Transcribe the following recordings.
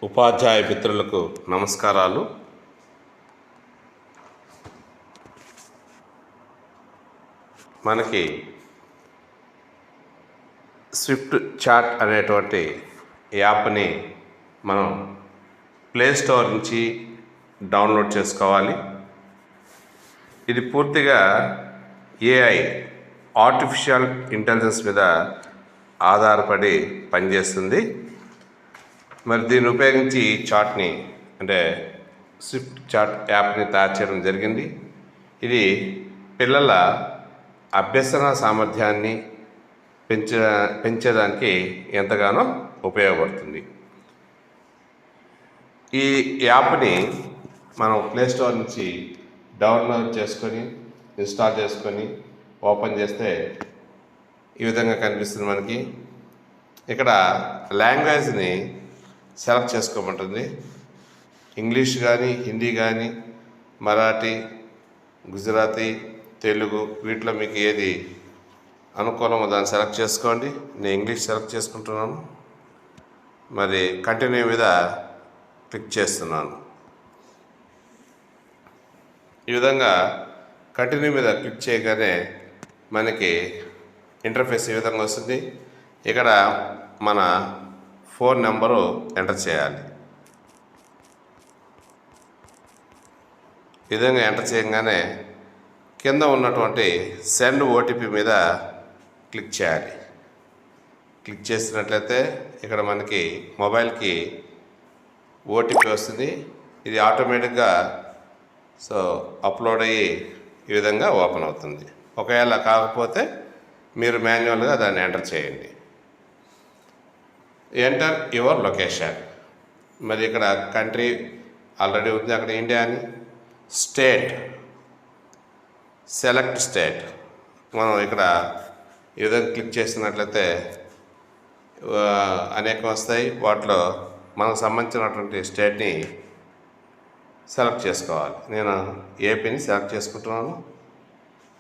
ఉపాధ్యాయ మిత్రులకు నమస్కారాలు. మనకి స్విఫ్ట్ చాట్ అనేటువంటి యాప్ని మనం ప్లే స్టోర్ నుంచి డౌన్లోడ్ చేసుకోవాలి. ఇది పూర్తిగా ఏఐ ఆర్టిఫిషియల్ ఇంటెలిజెన్స్ మీద ఆధారపడి పనిచేస్తుంది. మరి దీన్ని ఉపయోగించి చాట్ని అంటే స్విఫ్ట్ చాట్ యాప్ని తయారు చేయడం జరిగింది. ఇది పిల్లల అభ్యసన సామర్థ్యాన్ని పెంచేదానికి ఎంతగానో ఉపయోగపడుతుంది. ఈ యాప్ని మనం ప్లే స్టోర్ నుంచి డౌన్లోడ్ చేసుకొని ఇన్స్టాల్ చేసుకొని ఓపెన్ చేస్తే ఈ విధంగా కనిపిస్తుంది. మనకి ఇక్కడ లాంగ్వేజ్ని సెలెక్ట్ చేసుకోమంటుంది. ఇంగ్లీష్ కానీ, హిందీ కానీ, మరాఠీ, గుజరాతీ, తెలుగు, వీటిలో మీకు ఏది అనుకూలమో దాన్ని సెలెక్ట్ చేసుకోండి. నేను ఇంగ్లీష్ సెలెక్ట్ చేసుకుంటున్నాను. మరి కంటిన్యూ మీద క్లిక్ చేస్తున్నాను. ఈ విధంగా కంటిన్యూ మీద క్లిక్ చేయగానే మనకి ఇంటర్ఫేస్ ఈ విధంగా వస్తుంది. ఇక్కడ మన ఫోన్ నెంబరు ఎంటర్ చేయాలి. ఈ విధంగా ఎంటర్ చేయగానే కింద ఉన్నటువంటి సెండ్ ఓటీపీ మీద క్లిక్ చేయాలి. క్లిక్ చేసినట్లయితే ఇక్కడ మనకి మొబైల్కి ఓటీపీ వస్తుంది. ఇది ఆటోమేటిక్గా అప్లోడ్ అయ్యి ఈ విధంగా ఓపెన్ అవుతుంది. ఒకవేళ కాకపోతే మీరు మాన్యువల్గా దాన్ని ఎంటర్ చేయండి. Enter your location. మరి ఇక్కడ కంట్రీ ఆల్రెడీ ఉంది, అక్కడ ఇండియా అని. State, select state. మనం ఇక్కడ ఈ విధంగా క్లిక్ చేసినట్లయితే అనేకం వస్తాయి. వాటిలో మనకు సంబంధించినటువంటి స్టేట్ని సెలెక్ట్ చేసుకోవాలి. నేను ఏపీని సెలెక్ట్ చేసుకుంటున్నాను.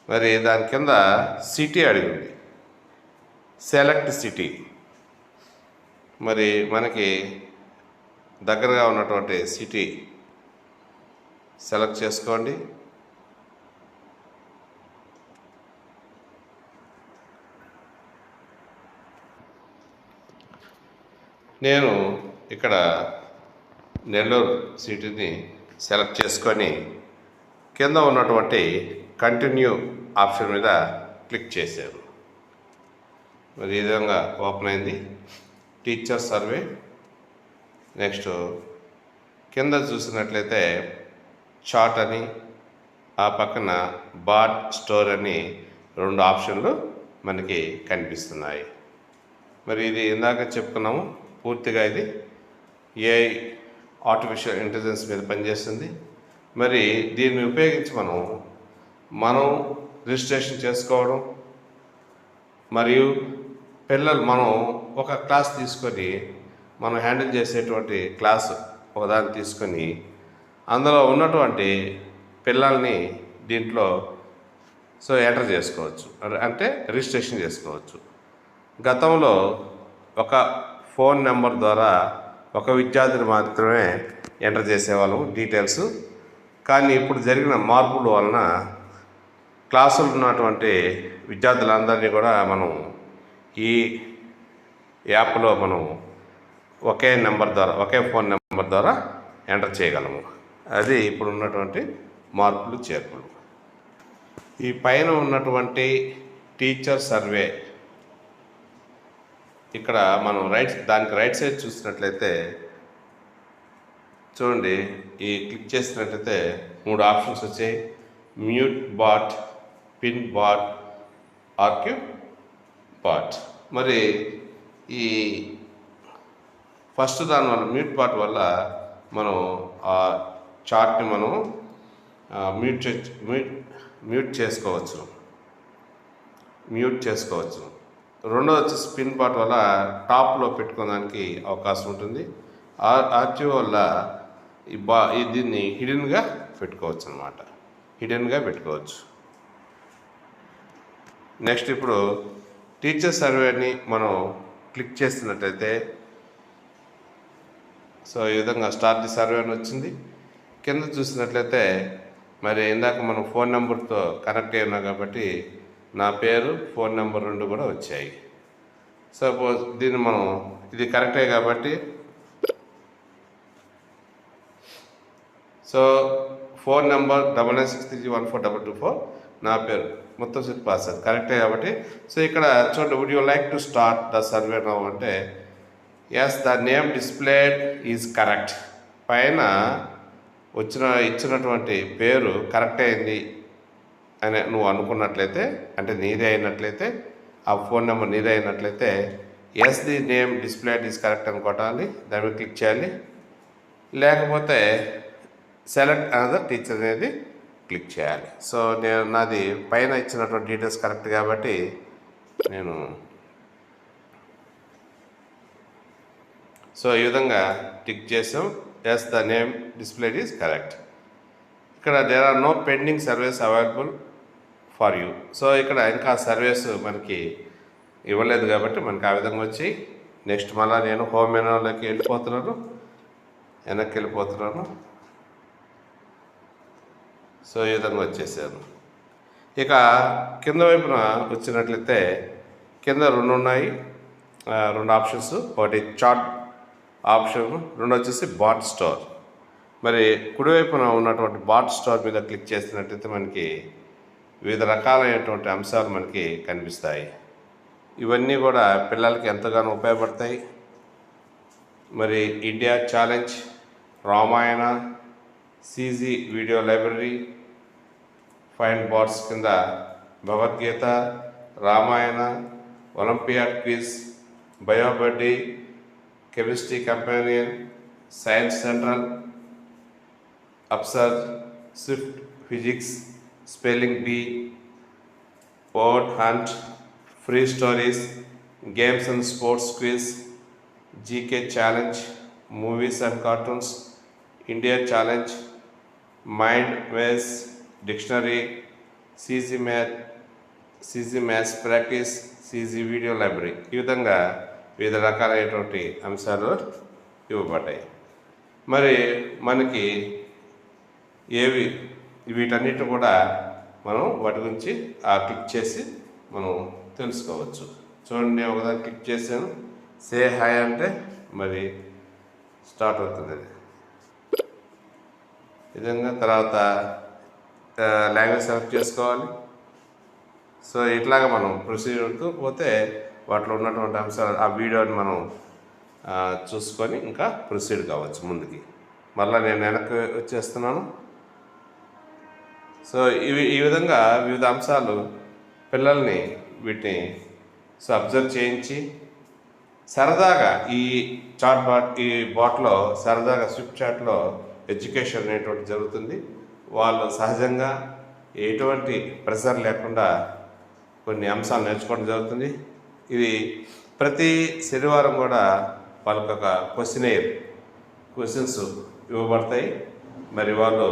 మరి దాని కింద సిటీ అడిగింది, సెలెక్ట్ సిటీ. మరి మనకి దగ్గరగా ఉన్నటువంటి సిటీ సెలెక్ట్ చేసుకోండి. నేను ఇక్కడ నెల్లూరు సిటీని సెలెక్ట్ చేసుకొని కింద ఉన్నటువంటి కంటిన్యూ ఆప్షన్ మీద క్లిక్ చేశాను. మరి ఈ విధంగా ఓపెన్ అయింది. Teacher survey. నెక్స్ట్ కింద చూసినట్లయితే చాట్ అని, ఆ పక్కన బాట్ స్టోర్ అని 2 ఆప్షన్లు మనకి కనిపిస్తున్నాయి. మరి ఇది ఇందాక చెప్పుకున్నాము, పూర్తిగా ఇది ఏఐ ఆర్టిఫిషియల్ ఇంటెలిజెన్స్ మీద పనిచేస్తుంది. మరి దీన్ని ఉపయోగించి మనం రిజిస్ట్రేషన్ చేసుకోవడం, మరియు మనం ఒక క్లాస్ తీసుకొని మనం హ్యాండిల్ చేసేటువంటి క్లాసు ఒకదాన్ని తీసుకొని అందులో ఉన్నటువంటి పిల్లల్ని దీంట్లో ఎంటర్ చేసుకోవచ్చు, అంటే రిజిస్ట్రేషన్ చేసుకోవచ్చు. గతంలో ఒక ఫోన్ నెంబర్ ద్వారా ఒక విద్యార్థిని మాత్రమే ఎంటర్ చేసేవాళ్ళం డీటెయిల్స్. కానీ ఇప్పుడు జరిగిన మార్పుల వలన క్లాసులు ఉన్నటువంటి విద్యార్థులందరినీ కూడా మనం ఈ యాప్లో ఒకే ఫోన్ నెంబర్ ద్వారా ఎంటర్ చేయగలము. అది ఇప్పుడు ఉన్నటువంటి మార్పులు చేర్పులు. ఈ పైన ఉన్నటువంటి టీచర్ సర్వే, ఇక్కడ మనం దానికి రైట్ సైడ్ చూసినట్లయితే చూడండి, ఈ క్లిక్ చేసినట్లయితే 3 ఆప్షన్స్ వచ్చాయి. మ్యూట్ బాట్, పిన్ బాట్, ఆర్క్యూ బాట్. మరి ఈ ఫస్ట్ దాని వల్ల మ్యూట్ బాట్ వల్ల మనం ఆ చార్ట్ని మ్యూట్ చేసుకోవచ్చు. రెండోది వచ్చి స్పిన్ బాట్ వల్ల టాప్లో పెట్టుకోవడానికి అవకాశం ఉంటుంది. ఆర్క్యూ వల్ల దీన్ని హిడెన్గా పెట్టుకోవచ్చు అన్నమాట. నెక్స్ట్ ఇప్పుడు టీచర్ సర్వేని మనం క్లిక్ చేస్తున్నట్లయితే సో ఈ విధంగా స్టార్ట్ ది సర్వే అని వచ్చింది. కింద చూసినట్లయితే మరి ఇందాక మనం ఫోన్ నెంబర్తో కనెక్ట్ అయి ఉన్నాం కాబట్టి నా పేరు, ఫోన్ నెంబర్ 2 కూడా వచ్చాయి. సపోజ్ దీన్ని మనం ఇది కరెక్టే కాబట్టి సో ఫోన్ నెంబర్ 9963142224 నా పేరు మొత్తం సెట్ పాస్ అది కరెక్టే కాబట్టి సో ఇక్కడ చూడండి, would you like to start the survey now అంటే yes the name displayed is correct. పైన ఇచ్చినటువంటి పేరు కరెక్ట్ అయింది అని నువ్వు అనుకున్నట్లయితే, అంటే నీదే అయినట్లయితే, ఆ ఫోన్ నెంబర్ నీదే అయినట్లయితే yes the name displayed is correct అని కొట్టాలి, దాని మీద క్లిక్ చేయాలి. లేకపోతే సెలెక్ట్ అనదర్ టీచర్ అనేది క్లిక్ చేయాలి. సో నాది పైన ఇచ్చినటువంటి డీటెయిల్స్ కరెక్ట్ కాబట్టి నేను సో ఈ విధంగా టిక్ చేసాం. Yes the name displayed is correct. ఇక్కడ there are no pending service available for you. So ఇక్కడ ఇంకా సర్వీస్ మనకి ఇవ్వలేదు కాబట్టి మనకి ఆ విధంగా వచ్చి నెక్స్ట్ మళ్ళీ నేను హోమ్ మెనూలోకి వెనక్కి వెళ్ళిపోతున్నాను. సో ఈ విధంగా వచ్చేసాను. ఇక కింద వైపున వచ్చినట్లయితే కింద 2 ఉన్నాయి, 2 ఆప్షన్స్. ఒకటి చార్ట్ ఆప్షన్, 2 వచ్చేసి బాట్ స్టోర్. మరి కుడివైపున ఉన్నటువంటి బాట్ స్టోర్ మీద క్లిక్ చేసినట్లయితే మనకి వివిధ రకాలైనటువంటి అంశాలు మనకి కనిపిస్తాయి. ఇవన్నీ కూడా పిల్లలకి ఎంతగానో ఉపయోగపడతాయి. మరి India challenge, Ramayana, CG video library, find bots కింద Bhagavad Gita, Ramayana, olympiad quiz, BioBuddy, chemistry companion, science central, అప్సర్, swift physics, spelling bee, word hunt, free stories, games and sports quiz, GK challenge, movies and cartoons, India challenge, mind ways, dictionary, CG maths practice, CG video library. ఈ విధంగా వివిధ రకాలైనటువంటి అంశాలు ఇవ్వబడ్డాయి. మరి మనకి వీటన్నిటి కూడా మనం వాటి గురించి క్లిక్ చేసి మనం తెలుసుకోవచ్చు. చూడండి, నేను ఒకదాన్ని క్లిక్ చేశాను. సే హాయ్ అంటే మరి స్టార్ట్ అవుతుంది. ఈ విధంగా తర్వాత లాంగ్వేజ్ సెలెక్ట్ చేసుకోవాలి. సో ఇట్లాగా మనం ప్రొసీజర్తో పోతే వాటిలో ఉన్నటువంటి అంశాలు ఆ వీడియోని మనం చూసుకొని ఇంకా ప్రొసీడ్ కావచ్చు ముందుకి. మళ్ళీ నేను వెనక్కి వచ్చేస్తున్నాను. సో ఈ విధంగా వివిధ అంశాలు పిల్లల్ని వీటిని అబ్జర్వ్ చేయించి సరదాగా ఈ బాట్లో సరదాగా స్విఫ్ట్ చాట్లో ఎడ్యుకేషన్ అనేటువంటి జరుగుతుంది. వాళ్ళు సహజంగా ఎటువంటి ప్రెషర్ లేకుండా కొన్ని అంశాలు నేర్చుకోవడం జరుగుతుంది. ఇది ప్రతి శనివారం కూడా వాళ్ళకి ఒక క్వశ్చన్స్ ఇవ్వబడతాయి. మరి వాళ్ళు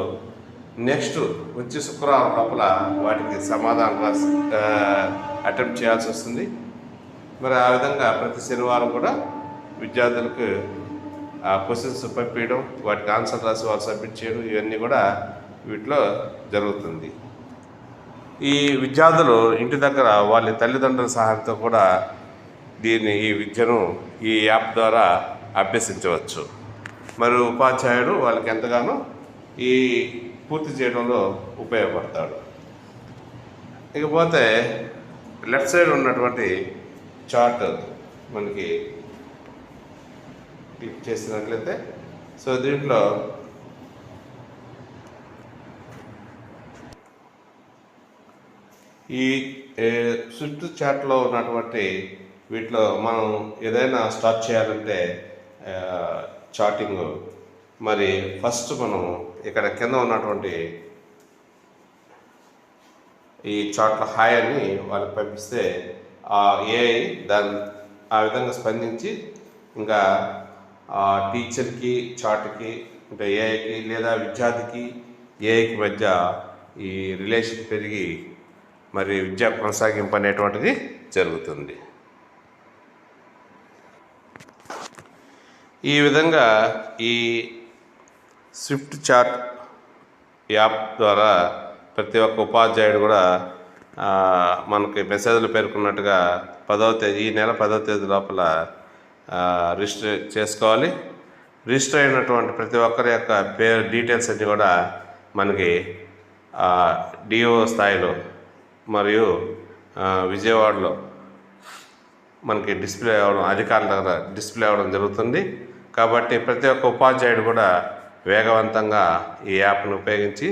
నెక్స్ట్ వచ్చే శుక్రవారం లోపల వాటికి సమాధానం రాసి అటెంప్ట్ చేయాల్సి వస్తుంది. మరి ఆ విధంగా ప్రతి శనివారం కూడా విద్యార్థులకు క్వశ్చన్స్ పంపించడం, వాటికి ఆన్సర్ రాసి వాళ్ళు సబ్మిట్ చేయడం, ఇవన్నీ కూడా వీటిలో జరుగుతుంది. ఈ విద్యార్థులు ఇంటి దగ్గర వాళ్ళ తల్లిదండ్రుల సహాయంతో కూడా ఈ విద్యను ఈ యాప్ ద్వారా అభ్యసించవచ్చు. మరి ఉపాధ్యాయుడు వాళ్ళకి ఎంతగానో ఈ పూర్తి చేయడంలో ఉపయోగపడతాడు. ఇకపోతే లెఫ్ట్ సైడ్ ఉన్నటువంటి చార్ట్ మనకి క్లిక్ చేసినట్లయితే సో దీంట్లో ఈ స్విఫ్ట్ చాట్లో ఉన్నటువంటి వీటిలో మనం ఏదైనా స్టార్ట్ చేయాలంటే చాటింగ్ మరి ఫస్ట్ మనం ఇక్కడ కింద ఉన్నటువంటి ఈ చాట్లో హాయ్ అని వాళ్ళకి పంపిస్తే ఏఐ ఆ విధంగా స్పందించి ఇంకా టీచర్కి చాట్కి అంటే ఏఐకి లేదా విద్యార్థికి ఏఐకి మధ్య ఈ రిలేషన్ పెరిగి మరి విద్యా కొనసాగింపు అనేటువంటిది జరుగుతుంది. ఈ విధంగా ఈ స్విఫ్ట్ చాట్ యాప్ ద్వారా ప్రతి ఒక్క ఉపాధ్యాయుడు కూడా మనకి మెసేజ్లు పేర్కొన్నట్టుగా ఈ నెల 10వ తేదీ లోపల రిజిస్టర్ చేసుకోవాలి. రిజిస్టర్ అయినటువంటి ప్రతి ఒక్కరి యొక్క పేరు డీటెయిల్స్ అన్నీ కూడా మనకి డిఓ స్థాయిలో మరియు విజయవాడలో మనకి డిస్ప్లే అవ్వడం, అధికారుల దగ్గర డిస్ప్లే అవ్వడం జరుగుతుంది. కాబట్టి ప్రతి ఒక్క ఉపాధ్యాయుడు కూడా వేగవంతంగా ఈ యాప్ను ఉపయోగించి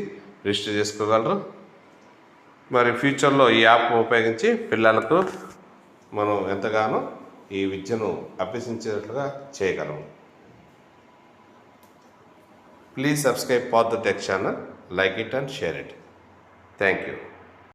రిజిస్టర్ చేసుకోగలరు. మరి ఫ్యూచర్లో ఈ యాప్ ఉపయోగించి పిల్లలకు మనం ఎంతగానో ఈ విద్యను అభ్యసించేటట్లుగా చేయగలము. Please subscribe Path2Tech channel, like it and share it. Thank you.